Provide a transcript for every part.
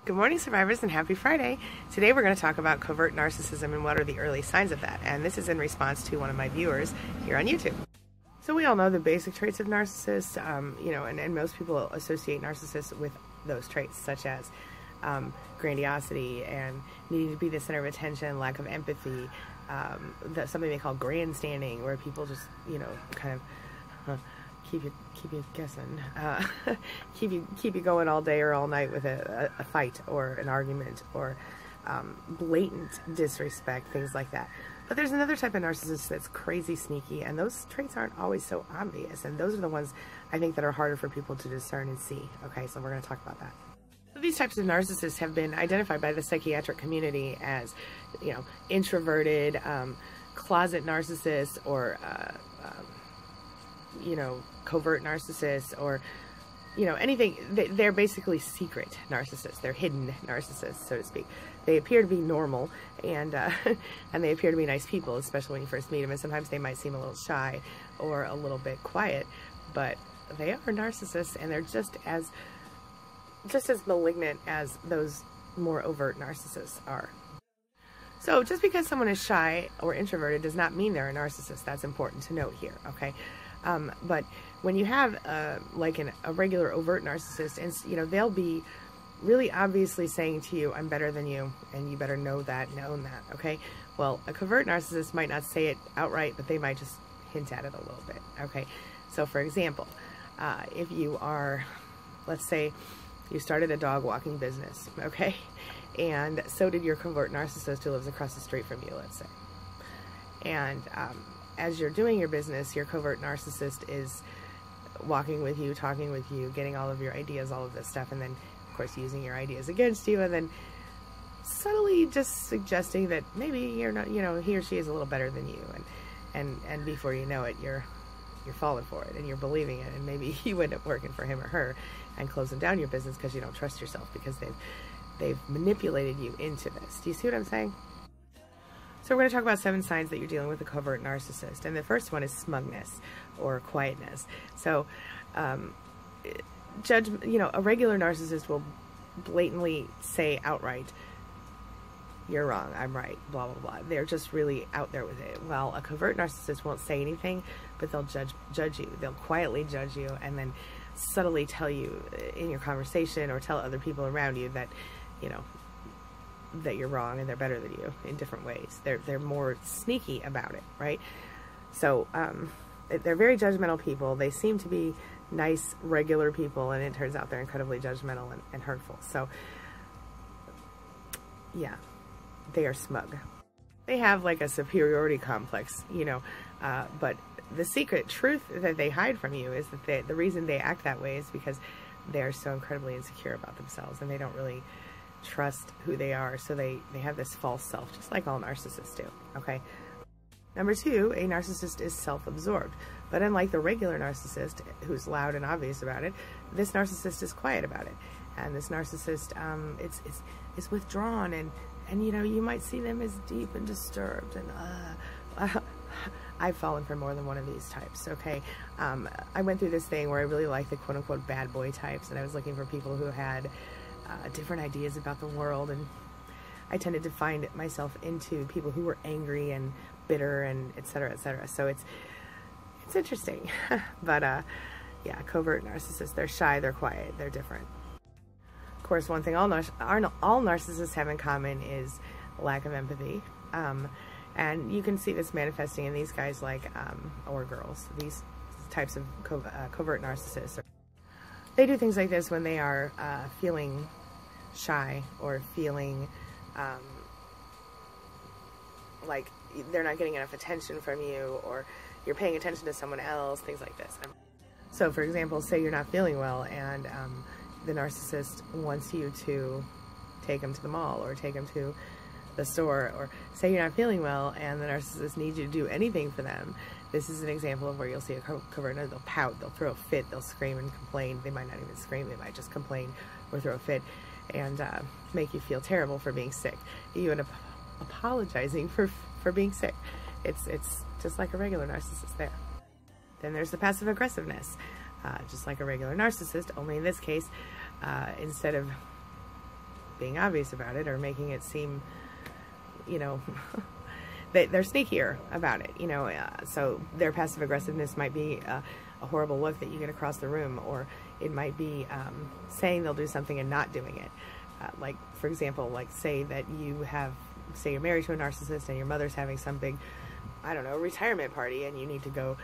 Good morning, survivors, and happy Friday. Today we're going to talk about covert narcissism and what are the early signs of that. And this is in response to one of my viewers here on YouTube. So we all know the basic traits of narcissists, and most people associate narcissists with those traits, such as grandiosity and needing to be the center of attention, lack of empathy, something they call grandstanding, where people just, kind of keep you guessing, keep you going all day or all night with a fight or an argument or blatant disrespect, things like that. But there's another type of narcissist that's crazy sneaky, and those traits aren't always so obvious, and those are the ones I think that are harder for people to discern and see. Okay, so we're going to talk about that. So these types of narcissists have been identified by the psychiatric community as, introverted, closet narcissists, or covert narcissists, or anything. They're basically secret narcissists. They're hidden narcissists, so to speak. They appear to be normal, and and they appear to be nice people, especially when you first meet them, and sometimes they might seem a little shy or a little bit quiet, but they are narcissists, and they're just as malignant as those more overt narcissists are. So just because someone is shy or introverted does not mean they're a narcissist. That's important to note here, okay? But when you have a regular overt narcissist, and they'll be really obviously saying to you, "I'm better than you, and you better know that and own that." Okay. Well, a covert narcissist might not say it outright, but they might just hint at it a little bit. Okay. So, for example, if you are, let's say, you started a dog walking business, okay, and so did your covert narcissist who lives across the street from you, let's say, and as you're doing your business, your covert narcissist is walking with you, talking with you, getting all of your ideas, all of this stuff, and then, of course, using your ideas against you, and then subtly just suggesting that maybe you're not, he or she is a little better than you, and before you know it, you're falling for it, and you're believing it, and maybe you end up working for him or her and closing down your business because you don't trust yourself, because they've manipulated you into this. Do you see what I'm saying? So we're going to talk about 7 signs that you're dealing with a covert narcissist. And the first one is smugness or quietness. So, a regular narcissist will blatantly say outright, "You're wrong, I'm right, blah, blah, blah." They're just really out there with it. Well, a covert narcissist won't say anything, but they'll judge you. They'll quietly judge you and then subtly tell you in your conversation or tell other people around you that, that you're wrong and they're better than you in different ways. They're more sneaky about it, right? So they're very judgmental people. They seem to be nice, regular people, and it turns out they're incredibly judgmental and hurtful. So yeah, they are smug. They have like a superiority complex, but the secret truth that they hide from you is that the reason they act that way is because they're so incredibly insecure about themselves, and they don't really trust who they are, so they have this false self, just like all narcissists do, okay? Number 2, a narcissist is self-absorbed, but unlike the regular narcissist, who's loud and obvious about it, this narcissist is quiet about it, and this narcissist, is withdrawn, and you might see them as deep and disturbed, and I've fallen for more than one of these types, okay? I went through this thing where I really liked the quote-unquote bad boy types, and I was looking for people who had different ideas about the world, and I tended to find myself into people who were angry and bitter and etc., etc. So it's interesting. But yeah, covert narcissists, they're shy, they're quiet, they're different. Of course, one thing all narcissists have in common is lack of empathy, and you can see this manifesting in these guys or girls, these types of covert narcissists. They do things like this when they are feeling shy or feeling like they're not getting enough attention from you, or you're paying attention to someone else, things like this. So, for example, say you're not feeling well, and the narcissist wants you to take them to the mall or take them to the store, or say you're not feeling well and the narcissist needs you to do anything for them. This is an example of where you'll see a covert. They'll pout, they'll throw a fit, they'll scream and complain. They might not even scream, they might just complain or throw a fit and make you feel terrible for being sick. You end up apologizing for being sick. It's just like a regular narcissist there. Then there's the passive aggressiveness, just like a regular narcissist, only in this case, instead of being obvious about it or making it seem, you know, they're sneakier about it, you know. So their passive aggressiveness might be a horrible look that you get across the room, or it might be saying they'll do something and not doing it. Like, for example, like say you're married to a narcissist and your mother's having some big, I don't know, retirement party, and you need to go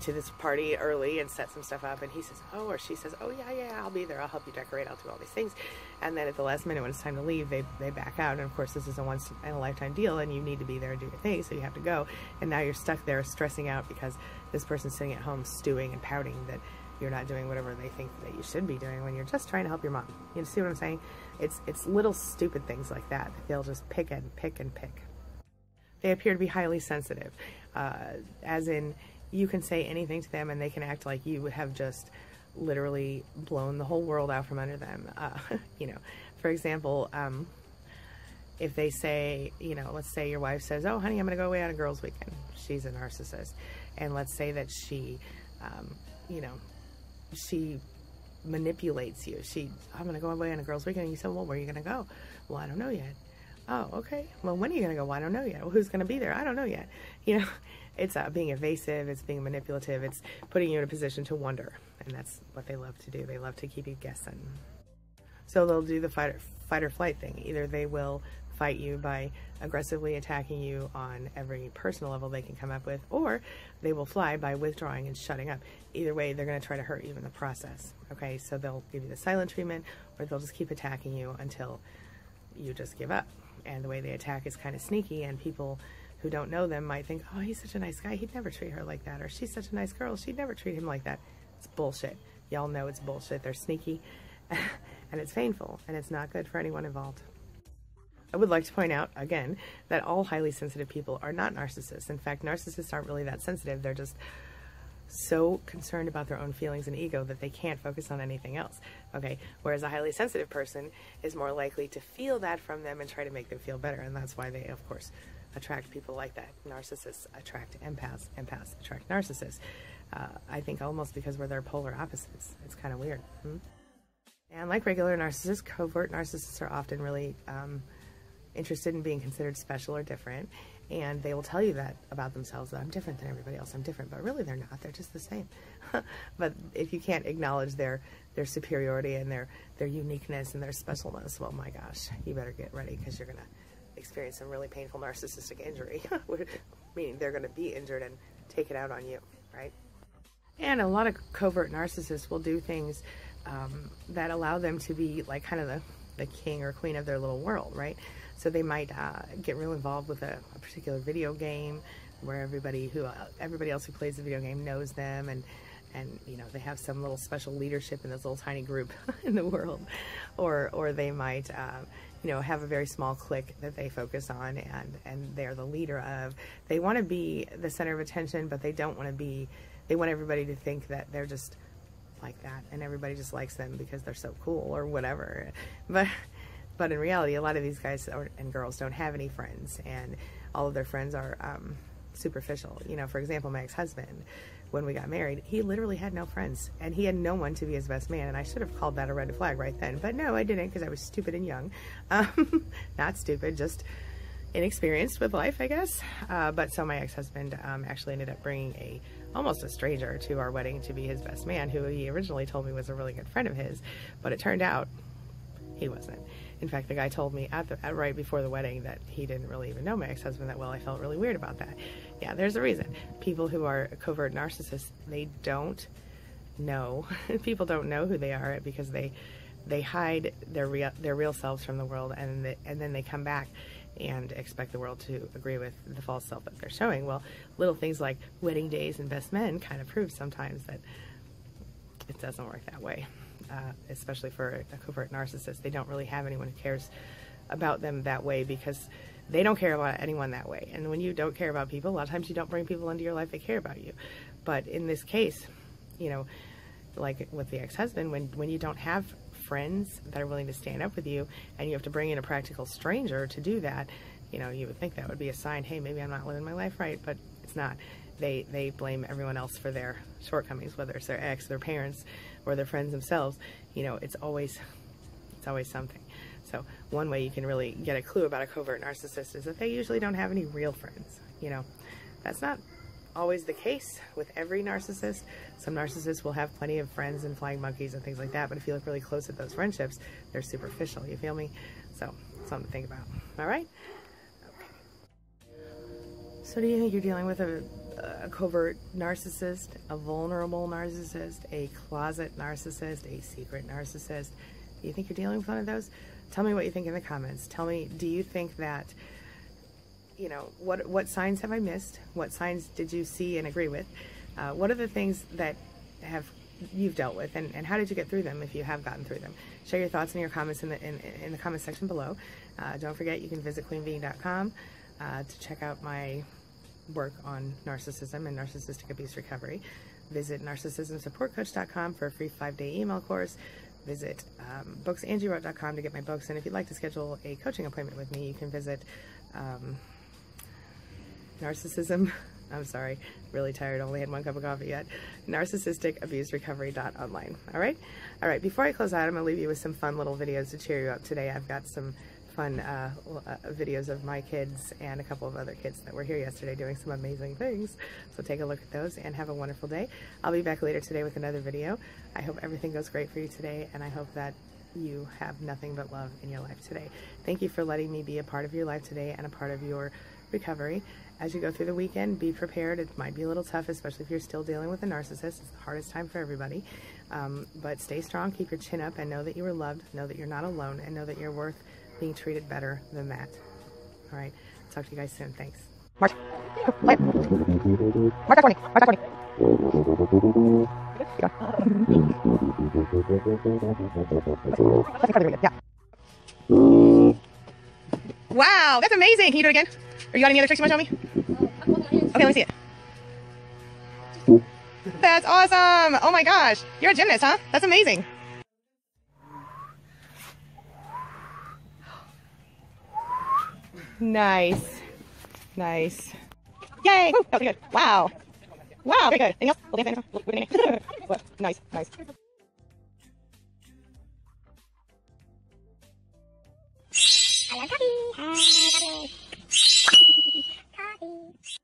to this party early and set some stuff up, and he says, oh, or she says, oh yeah, I'll be there, I'll help you decorate, I'll do all these things. And then at the last minute when it's time to leave, they back out, and of course this is a once in a lifetime deal, and you need to be there and do your thing, so you have to go, and now you're stuck there stressing out because this person's sitting at home stewing and pouting that you're not doing whatever they think that you should be doing when you're just trying to help your mom. You see what I'm saying? It's little stupid things like that they'll just pick and pick and pick. They appear to be highly sensitive, as in you can say anything to them and they can act like you have just literally blown the whole world out from under them. You know, for example, if they say, you know, let's say your wife says, oh honey, I'm gonna go away on a girls' weekend. She's a narcissist. And let's say that she, you know, she manipulates you. I'm gonna go away on a girls' weekend, and you say, well, where are you gonna go? Well, I don't know yet. Oh, okay. Well, when are you gonna go? Well, I don't know yet. Well, who's gonna be there? I don't know yet. You know, it's being evasive, it's being manipulative, it's putting you in a position to wonder, and that's what they love to do. They love to keep you guessing. So they'll do the fight or flight thing. Either they will fight you by aggressively attacking you on every personal level they can come up with, or they will fly by withdrawing and shutting up. Either way, they're going to try to hurt you in the process. Okay, so they'll give you the silent treatment, or they'll just keep attacking you until you just give up. And the way they attack is kind of sneaky, and people who don't know them might think, oh, he's such a nice guy, he'd never treat her like that, or she's such a nice girl, she'd never treat him like that. It's bullshit. Y'all know it's bullshit. They're sneaky, and it's painful, and it's not good for anyone involved. I would like to point out, again, that all highly sensitive people are not narcissists. In fact, narcissists aren't really that sensitive. They're just so concerned about their own feelings and ego that they can't focus on anything else. Okay, whereas a highly sensitive person is more likely to feel that from them and try to make them feel better, and that's why they, of course, attract people like that. Narcissists attract empaths, empaths attract narcissists. I think almost because we're their polar opposites. It's kind of weird. And like regular narcissists, covert narcissists are often really interested in being considered special or different, and they will tell you that about themselves, that I'm different than everybody else, I'm different, but really they're not, they're just the same. But if you can't acknowledge their superiority and their uniqueness and their specialness, well, my gosh, you better get ready, because you're going to experience some really painful narcissistic injury, meaning they're going to be injured and take it out on you, right? And a lot of covert narcissists will do things that allow them to be like kind of the king or queen of their little world, right? So they might get real involved with a particular video game where everybody else who plays the video game knows them, and you know, they have some little special leadership in this little tiny group in the world, or they might you know, have a very small clique that they focus on, and they're the leader of. They want to be the center of attention, but they don't want to be. They want everybody to think that they're just like that, and everybody just likes them because they're so cool or whatever. But in reality, a lot of these guys and girls don't have any friends, and all of their friends are superficial. You know, for example, my ex-husband, when we got married, he literally had no friends, and he had no one to be his best man, and I should have called that a red flag right then, but no, I didn't, because I was stupid and young. Not stupid, just inexperienced with life, I guess. But so my ex-husband actually ended up bringing almost a stranger to our wedding to be his best man, who he originally told me was a really good friend of his, but it turned out he wasn't. In fact, the guy told me right before the wedding that he didn't really even know my ex-husband that well. I felt really weird about that. Yeah, there's a reason. People who are covert narcissists, they don't know. People don't know who they are because they hide their real selves from the world, and then they come back and expect the world to agree with the false self that they're showing. Well, little things like wedding days and best men kind of prove sometimes that it doesn't work that way. Especially for a covert narcissist, they don't really have anyone who cares about them that way, because they don't care about anyone that way. And when you don't care about people, a lot of times you don't bring people into your life that care about you. But in this case, you know, like with the ex-husband, when you don't have friends that are willing to stand up with you, and you have to bring in a practical stranger to do that, you know, you would think that would be a sign, hey, maybe I'm not living my life right, but it's not. They blame everyone else for their shortcomings, whether it's their ex, their parents, or their friends themselves. You know, it's always something. So one way you can really get a clue about a covert narcissist is that they usually don't have any real friends. You know, that's not always the case with every narcissist. Some narcissists will have plenty of friends and flying monkeys and things like that, but if you look really close at those friendships, they're superficial. You feel me? So something to think about. All right? Okay. So do you think you're dealing with a covert narcissist, a vulnerable narcissist, a closet narcissist, a secret narcissist? Do you think you're dealing with one of those? Tell me what you think in the comments. Tell me, do you think that, you know, what signs have I missed? What signs did you see and agree with? What are the things that you've dealt with, and how did you get through them if you have gotten through them? Share your thoughts in your comments in the comment section below. Don't forget, you can visit queenbeing.com to check out my work on narcissism and narcissistic abuse recovery. Visit narcissismsupportcoach.com for a free 5-day email course. Visit booksangiewrote.com to get my books, and if you'd like to schedule a coaching appointment with me, you can visit I'm sorry, really tired, only had one cup of coffee yet, narcissisticabusrecovery.online. All right, before I close out, I'm going to leave you with some fun little videos to cheer you up today. I've got some fun videos of my kids and a couple of other kids that were here yesterday doing some amazing things. So take a look at those and have a wonderful day. I'll be back later today with another video. I hope everything goes great for you today, and I hope that you have nothing but love in your life today. Thank you for letting me be a part of your life today and a part of your recovery. As you go through the weekend, be prepared. It might be a little tough, especially if you're still dealing with a narcissist. It's the hardest time for everybody. But stay strong, keep your chin up, and know that you are loved, know that you're not alone, and know that you're worth being treated better than that. All right, talk to you guys soon. Thanks. March. March 20. March 20. Yeah. Wow, that's amazing. Can you do it again? Or you got any other tricks you want to show me? Okay, let me see it. That's awesome. Oh my gosh. You're a gymnast, huh? That's amazing. Nice. Nice. Yay. Woo, that was good. Wow. Wow, very good. Anything else? We'll dance, What? Nice, nice. I love coffee. Coffee.